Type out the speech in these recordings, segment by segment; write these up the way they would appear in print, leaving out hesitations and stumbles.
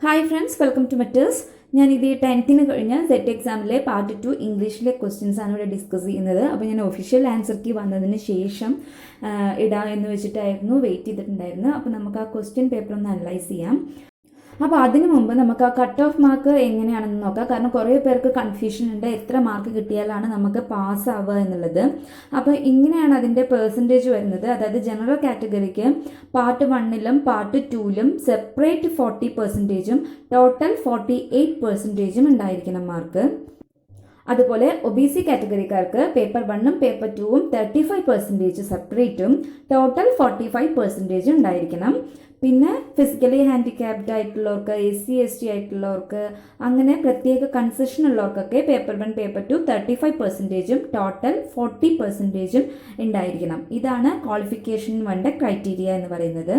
Hi friends, welcome to Matters. ഞാനിത് 10th കഴിഞ്ഞ set എക്സാമിലെ part 2 ഇംഗ്ലീഷിലെ ക്വസ്റ്റ്യൻസ് ആണ് ഇവിടെ ഡിസ്കസ് ചെയ്യുന്നത്. അപ്പോൾ ഞാൻ ഒഫീഷ്യൽ ആൻസർ കീ വന്നതിന് ശേഷം ഇടാം എന്ന് വെച്ചിട്ടായിരുന്നു വെയിറ്റ് ചെയ്തിട്ടുണ്ടായിരുന്നത്. അപ്പോൾ നമുക്ക് ആ ക്വസ്റ്റ്യൻ പേപ്പർ ഒന്ന് അനലൈസ് ചെയ്യാം. അപ്പോൾ അതിനു മുമ്പ് നമുക്ക് ആ കട്ട് ഓഫ് മാർക്ക് എങ്ങനെയാണെന്ന് നോക്കാം. കാരണം കുറേ പേർക്ക് കൺഫ്യൂഷൻ ഉണ്ട്, എത്ര മാർക്ക് കിട്ടിയാലാണ് നമുക്ക് പാസ് ആവുക എന്നുള്ളത്. അപ്പോൾ ഇങ്ങനെയാണ് അതിൻ്റെ പെർസെൻറ്റേജ് വരുന്നത്. അതായത് ജനറൽ കാറ്റഗറിക്ക് പാർട്ട് 1ലും പാർട്ട് 2ലും സെപ്പറേറ്റ് 40%, ടോട്ടൽ 48% ഉണ്ടായിരിക്കണം മാർക്ക്. അതുപോലെ ഒബിസി കാറ്റഗറിക്കാർക്ക് പേപ്പർ 1ഉം പേപ്പർ 2ഉം 35% സെപ്പറേറ്റും ടോട്ടൽ 45% ഉണ്ടായിരിക്കണം. പിന്നെ ഫിസിക്കലി ഹാൻഡിക്യാപ്ഡ് ആയിട്ടുള്ളവർക്ക്, SC/ST ആയിട്ടുള്ളവർക്ക്, അങ്ങനെ പ്രത്യേക കൺസെഷൻ ഉള്ളവർക്കൊക്കെ പേപ്പർ 1 പേപ്പർ 2 35%, ടോട്ടൽ 40% ഉണ്ടായിരിക്കണം. ഇതാണ് ക്വാളിഫിക്കേഷൻ വേണ്ട ക്രൈറ്റീരിയ എന്ന് പറയുന്നത്.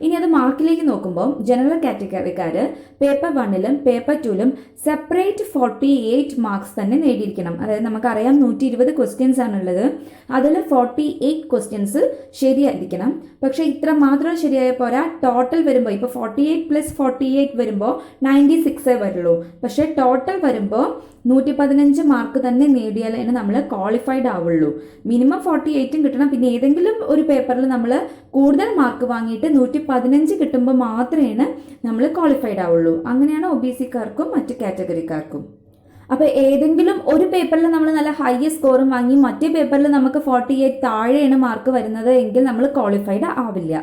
ഇനി അത് മാർക്കിലേക്ക് നോക്കുമ്പോൾ ജനറൽ കാറ്റഗറിക്കാർ പേപ്പർ 1ലും പേപ്പർ 2ലും സെപ്പറേറ്റ് 48 മാർക്സ് തന്നെ നേടിയിരിക്കണം. അതായത് നമുക്കറിയാം 120 ക്വസ്റ്റ്യൻസ് ആണുള്ളത്. അതിൽ 48 ക്വസ്റ്റ്യൻസ് ശരിയായിരിക്കണം. പക്ഷേ ഇത്ര മാത്രം ശരിയായ പോരാ, ടോട്ടൽ വരുമ്പോൾ ഇപ്പോൾ 48 + 48 വരുമ്പോൾ 96 വരുള്ളൂ. പക്ഷേ ടോട്ടൽ വരുമ്പോൾ 115 മാർക്ക് തന്നെ നേടിയാലേ നമ്മൾ ക്വാളിഫൈഡ് ആവുള്ളൂ. മിനിമം 48 കിട്ടണം. പിന്നെ ഏതെങ്കിലും ഒരു പേപ്പറിൽ നമ്മൾ കൂടുതൽ മാർക്ക് വാങ്ങിയിട്ട് 115 കിട്ടുമ്പോൾ മാത്രമേ നമ്മൾ ക്വാളിഫൈഡ് ആവുള്ളൂ. അങ്ങനെയാണ് OBC-ക്കാർക്കും മറ്റ് കാറ്റഗറിക്കാർക്കും. അപ്പോൾ ഏതെങ്കിലും ഒരു പേപ്പറിൽ നമ്മൾ നല്ല ഹൈ സ്കോറും വാങ്ങി മറ്റേ പേപ്പറിൽ നമുക്ക് 48 താഴെയാണ് മാർക്ക് വരുന്നത് എങ്കിൽ നമ്മൾ ക്വാളിഫൈഡ് ആവില്ല.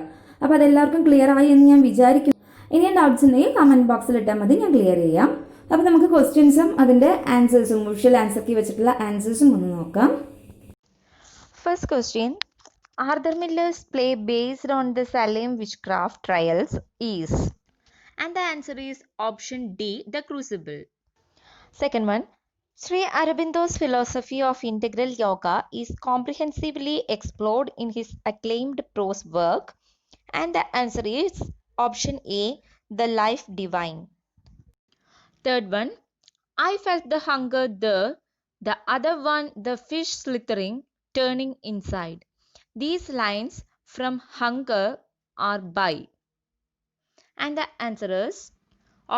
അപ്പോൾ അതെല്ലാവർക്കും ക്ലിയർ ആയി എന്ന് ഞാൻ വിചാരിക്കുന്നു. ഇനി ഡൗട്ട്സ് ഉണ്ടെങ്കിൽ കമൻറ്റ് ബോക്സിൽ ഇട്ടാൽ മതി, ഞാൻ ക്ലിയർ ചെയ്യാം. അപ്പോൾ നമുക്ക് ക്വസ്റ്റ്യൻസും അതിൻ്റെ ആൻസേഴ്സും ഒഫീഷ്യൽ ആൻസർ കീ വെച്ചിട്ടുള്ള ആൻസേഴ്സും ഒന്ന് നോക്കാം. First question, Arthur Miller's play based on the Salem witchcraft trials is, and the answer is option D, The Crucible. Second one, Sri Aurobindo's philosophy of integral yoga is comprehensively explored in his acclaimed prose work, and the answer is option A, The Life Divine. Third one, I felt the hunger there, the other one the fish slithering, turning inside. These lines from Hunger are by, and the answer is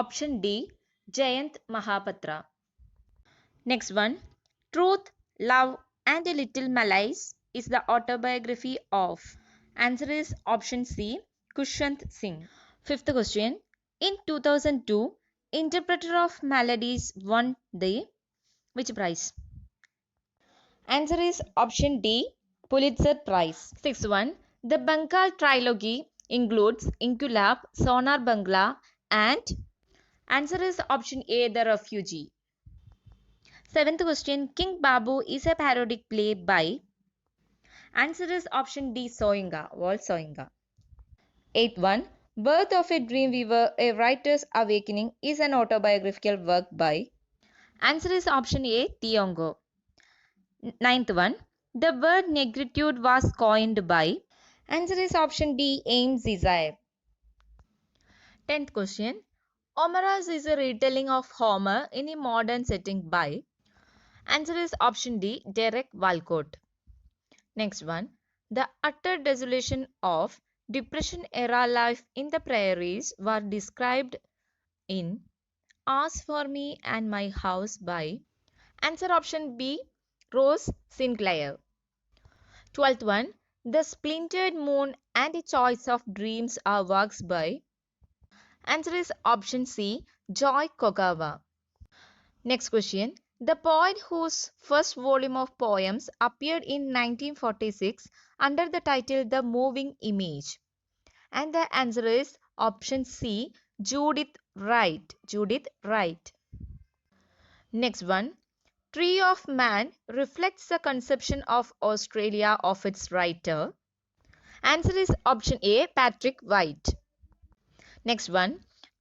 option D, Jayant Mahapatra. Next one, Truth, Love and a Little Malice is the autobiography of. Answer is option C, Khushwant Singh. Fifth question, in 2002, Interpreter of Melodies won the which prize? Answer is option D, Pulitzer Prize. Sixth one, the Bengal trilogy includes Inkulab, Sonar Bangla and answer is option A, The Refugee. Seventh question, King Babu is a parodic play by. Answer is option D, Soyinka, Walt Soyinka. Eighth one, Birth of a Dreamweaver, A Writer's Awakening is an autobiographical work by. Answer is option A, Thiongo. Ninth one, the word negritude was coined by. Answer is option D, Ames Isaiah. 10th question, Omeras is a retelling of Homer in a modern setting by. Answer is option D, Derek Walcott. Next one, the utter desolation of Depression-era life in the prairies were described in As for Me and My House by. Answer option B, Rose Sinclair. 12th one, The Splintered Moon and a Choice of Dreams are works by. Answer is option C, Joy Kogawa. Next question, the poet whose first volume of poems appeared in 1946 under the title The Moving Image. And the answer is option C, Judith Wright. Judith Wright. Next one, Tree of Man reflects the conception of Australia of its writer. Answer is option A, Patrick White. Next one,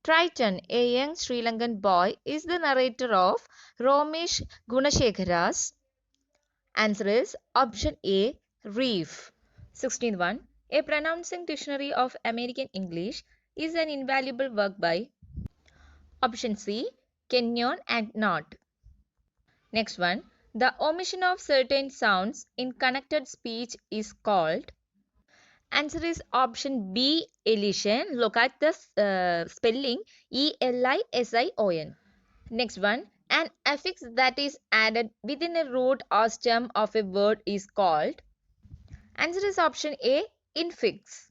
Triton, a young Sri Lankan boy, is the narrator of Romesh Gunashekhara's. Answer is option A, Reef. 16th one, A Pronouncing Dictionary of American English is an invaluable work by. Option C, Kenyon and Knott. Next one, the omission of certain sounds in connected speech is called. Answer is option B, elision. Look at the spelling Elision. Next one, an affix that is added within a root or stem of a word is called. Answer is option A, infix.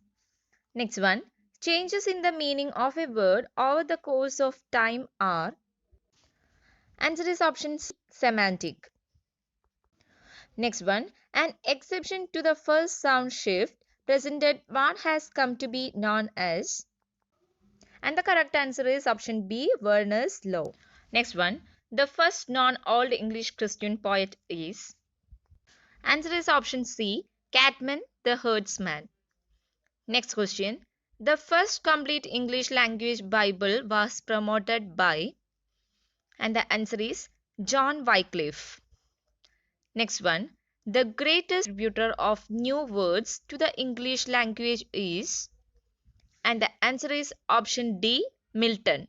Next one, changes in the meaning of a word over the course of time are. Answer is option C, semantic. Next one, an exception to the first sound shift presented what has come to be known as. And the correct answer is option B, Werner's law. Next one, the first non-Old English Christian poet is. Answer is option C, Catman the herdsman. Next question, the first complete English language Bible was promoted by. And the answer is John Wycliffe. Next one, the greatest contributor of new words to the English language is. And the answer is option D, Milton.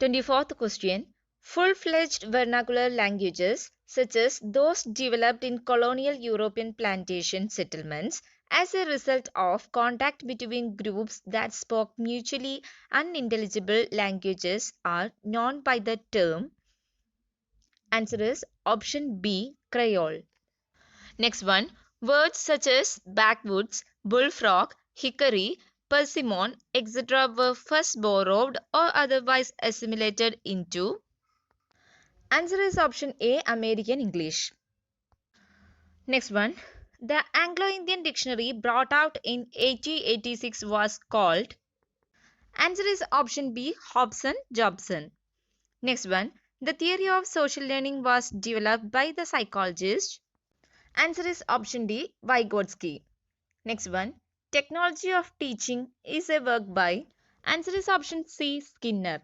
24th question, full-fledged vernacular languages such as those developed in colonial European plantation settlements as a result of contact between groups that spoke mutually unintelligible languages are known by the term. Answer is option B, Creole. Next one, words such as backwoods, bullfrog, hickory, persimmon, etc. were first borrowed or otherwise assimilated into. Answer is option A, American English. Next one, the Anglo-Indian Dictionary brought out in 1886 was called. Answer is option B, Hobson-Jobson. Next one, the theory of social learning was developed by the psychologist. Answer is option D, Vygotsky. Next one, technology of teaching is a work by. Answer is option C, Skinner.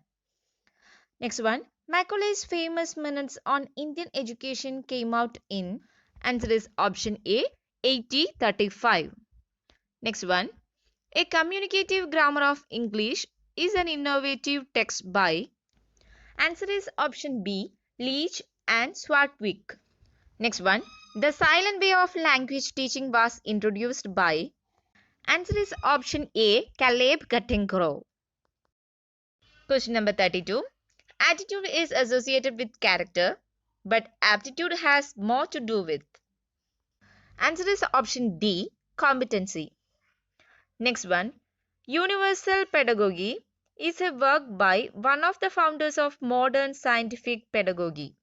Next one, Macaulay's famous minutes on Indian education came out in. Answer is option A, 1835. Next one, A Communicative Grammar of English is an innovative text by. Answer is option B, Leach and Swartwick. Next one, the silent way of language teaching was introduced by. Answer is option A, Caleb Guttengrove. Question number 32. Attitude is associated with character, but aptitude has more to do with. Answer is option D, competency. Next one, Universal Pedagogy is a work by one of the founders of modern scientific pedagogy.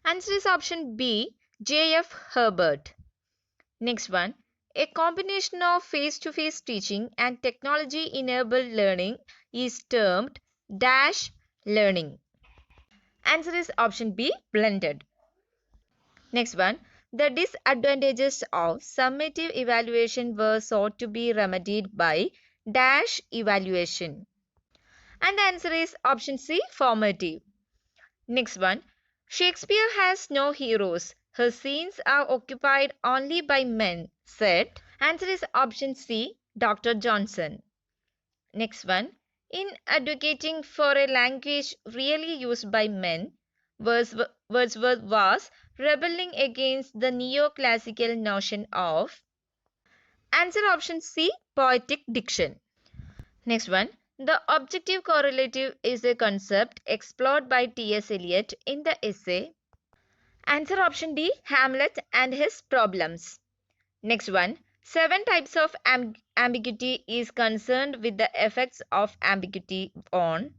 Answer is option B, J.F. Herbert. Next one, a combination of face-to-face teaching and technology-enabled learning is termed dash learning. Answer is option B, blended. Next one, the disadvantages of summative evaluation were sought to be remedied by dash evaluation. And the answer is option C, formative. Next one, Shakespeare has no heroes. Her scenes are occupied only by men, said. Answer is option C, Dr. Johnson. Next one, in advocating for a language really used by men, Wordsworth was rebelling against the neoclassical notion of. Answer option C, poetic diction. Next one, the objective correlative is a concept explored by T.S. Eliot in the essay. Answer option D, Hamlet and his problems. Next one, 7 types of ambiguity is concerned with the effects of ambiguity on.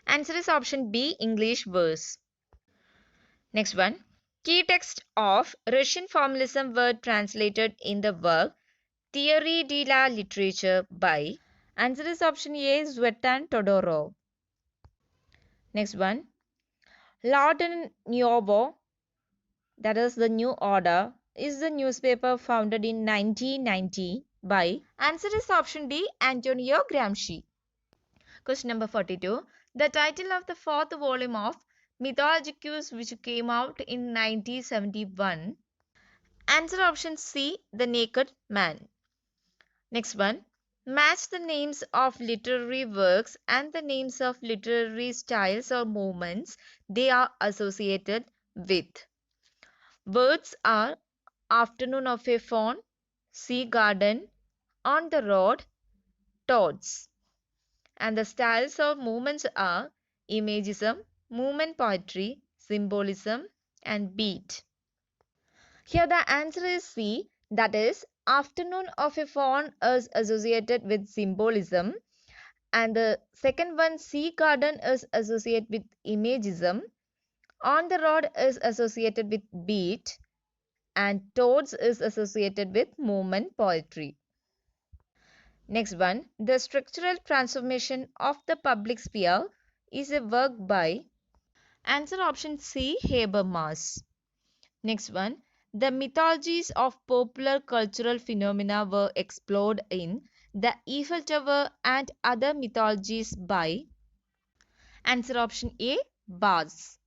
Answer is option B, English verse. Next one, key texts of Russian formalism were translated in the work Theorie de la literature by. Answer is option A, Zvetan Todorov. Next one, Lorden Nuovo, that is the New Order, is the newspaper founded in 1990 by. Answer is option D, Antonio Gramsci. Question number 42. The title of the 4th volume of Mythologicus, which came out in 1971. Answer option C, The Naked Man. Next one, match the names of literary works and the names of literary styles or movements they are associated with. Words are Afternoon of a Faun, sea garden, on the road, toads. And the styles of movements are imagism, movement poetry, symbolism, and beat. Here the answer is C, that is, afternoon of a fawn is associated with symbolism, and the second one, sea garden, is associated with imagism, on the road is associated with beat, and toads is associated with movement poetry. Next one, the structural transformation of the public sphere is a work by, answer option C, Habermas. Next one, the mythologies of popular cultural phenomena were explored in the Eiffel Tower and other mythologies by, answer option A, Baz.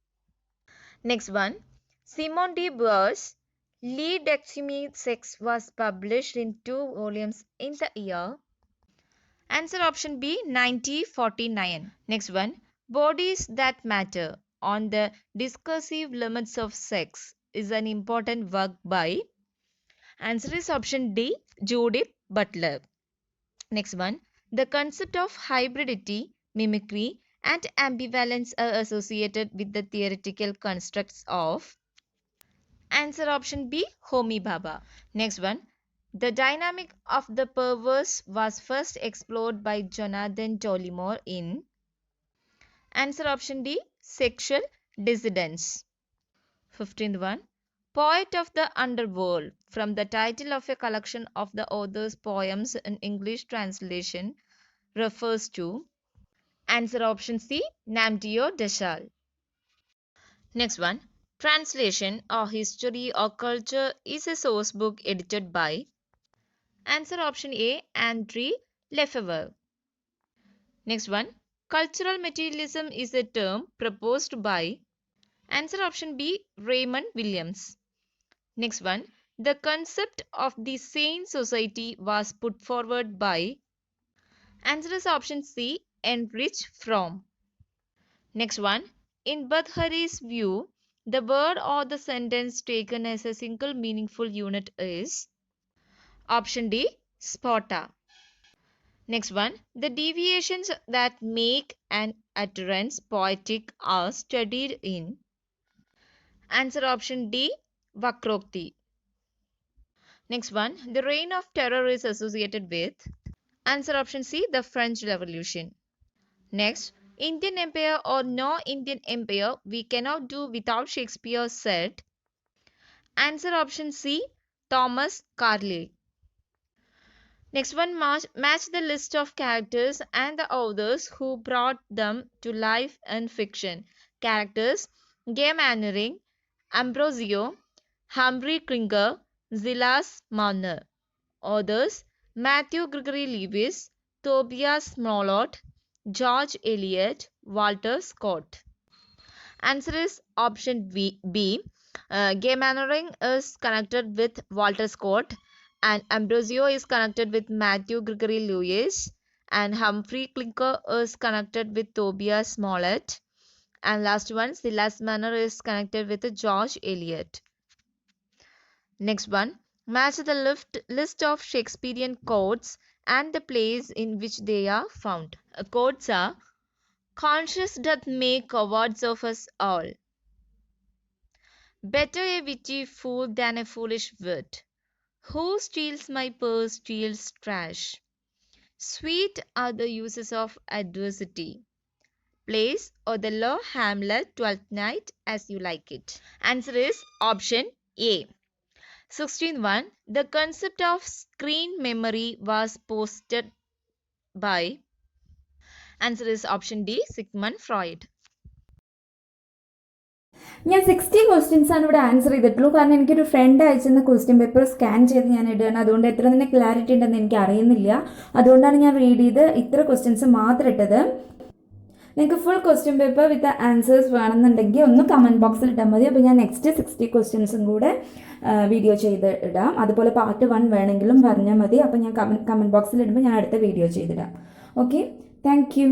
Next one, Simone de Beauvoir's Le Deuxième Sexe was published in 2 volumes in the year, answer option B, 1949. Next one, Bodies That Matter on the Discursive Limits of Sex is an important work by, answer is option D, Judith Butler. Next one, the concept of hybridity, mimicry, and ambivalence are associated with the theoretical constructs of, answer option B, Homi Bhabha. Next one, the dynamic of the perverse was first explored by Jonathan Dollimore in, answer option D, Sexual Dissidence. 15th one, Poet of the Underworld, from the title of a collection of the author's poems in English translation, refers to, answer option C, Namdeo Deshal. Next one, translation or history or culture is a source book edited by, answer option A, André Lefebvre. Next one, cultural materialism is a term proposed by, answer option B, Raymond Williams. Next one, the concept of the sane society was put forward by, answer is option C, Heinrich Fromm. Next one, in Badhari's view, the word or the sentence taken as a single meaningful unit is, option D, spota. Next one, the deviations that make an utterance poetic are studied in, answer option D, Vakrokti. Next one, the reign of terror is associated with, answer option C, the French Revolution. Next, Indian Empire or no Indian Empire, we cannot do without Shakespeare said, answer option C, Thomas Carlyle. Next one, match the list of characters and the authors who brought them to life in fiction. Characters, Guy Mannering, Ambrosio, Humphrey Cringer, Silas Marner. Authors, Matthew Gregory Lewis, Tobias Smollett, George Eliot, Walter Scott. Answer is option B. Guy Mannering is connected with Walter Scott, and Ambrosio is connected with Matthew Gregory Lewis, and Humphrey Clinker is connected with Tobias Smollett, and last one, Silas Marner is connected with George Eliot. Next one, match the list of Shakespearean quotes and the plays in which they are found. Quotes are, conscience doth make cowards of us all. Better a witty fool than a foolish wit. Who steals my purse steals trash. Sweet are the uses of adversity. Plays Othello, Hamlet, Twelfth Night, as you like it. Answer is option A. 16th one, the concept of screen memory was posted by, answer is option D, Sigmund Freud. ഞാൻ 60 questions ആണ് ഇവിടെ answer ചെയ്തിട്ടുള്ളൂ. കാരണം എനിക്കൊരു front അയച്ചെന്ന question paper scan ചെയ്ത് ഞാൻ ഇടുകയാണ്. അതുകൊണ്ട് എത്ര തന്നെ ക്ലാരിറ്റി ഉണ്ടെന്ന് എനിക്ക് അറിയുന്നില്ല. അതുകൊണ്ടാണ് ഞാൻ റീഡ് ചെയ്ത് ഇത്ര ക്വസ്റ്റ്യൻസ് മാത്രം ഇട്ടത്. നിങ്ങൾക്ക് full question paper with answers വേണമെന്നുണ്ടെങ്കിൽ ഒന്ന് കമൻറ്റ് ബോക്സിൽ ഇട്ടാൽ മതി. അപ്പോൾ ഞാൻ നെക്സ്റ്റ് 60 ക്വസ്റ്റ്യൻസും കൂടെ വീഡിയോ ചെയ്ത് ഇടാം. അതുപോലെ പാർട്ട് 1 വേണമെങ്കിലും പറഞ്ഞാൽ മതി. അപ്പോൾ ഞാൻ കമൻറ്റ് ബോക്സിൽ ഇടുമ്പോൾ ഞാൻ അടുത്ത വീഡിയോ ചെയ്തിടാം. Okay, thank U.